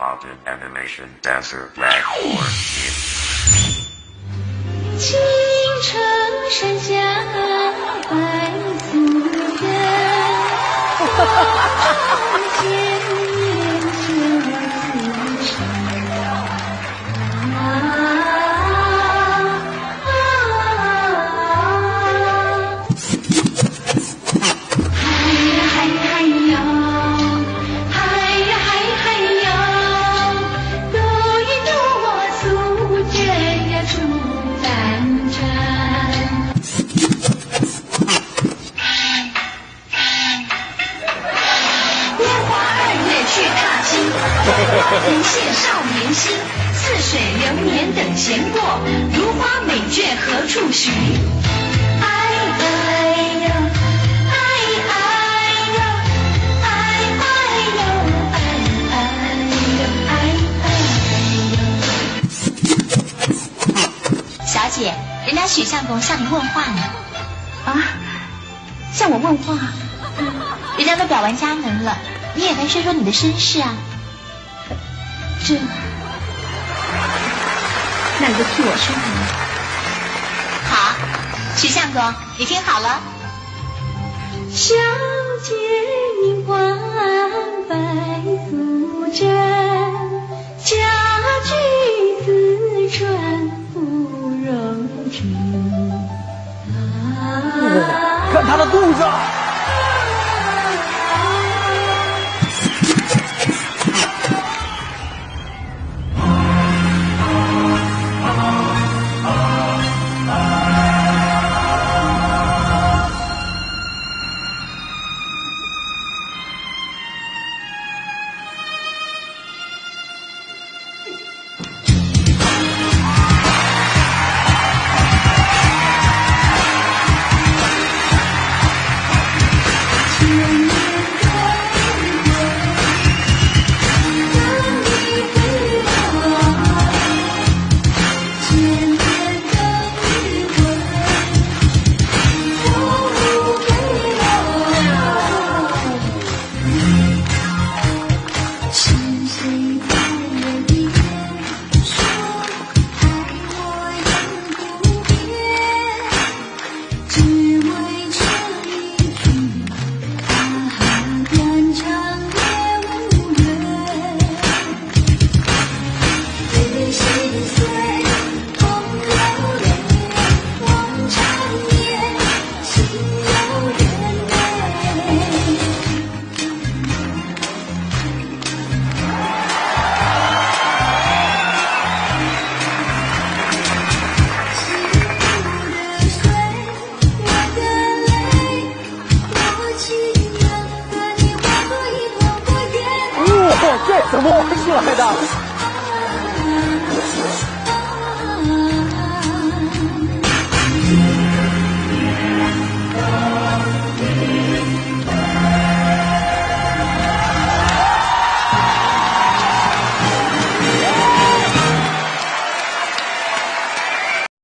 Poppin Animation Dancer Black or in 青城山下白素贞，见面就似尘。不谢少年心，似水流年等闲过。如花美眷何处寻？哎哎呦，哎哎呦，哎哎呦，哎哎呦，哎哎呦。小姐，人家许相公向你问话呢。啊，向我问话？人家都表完家门了，你也该说说你的身世啊。这，那你就替我说好了。好，许相公，你听好了。小姐名唤白素贞，家居四川芙蓉亭。看她的肚子。这怎么玩出来的？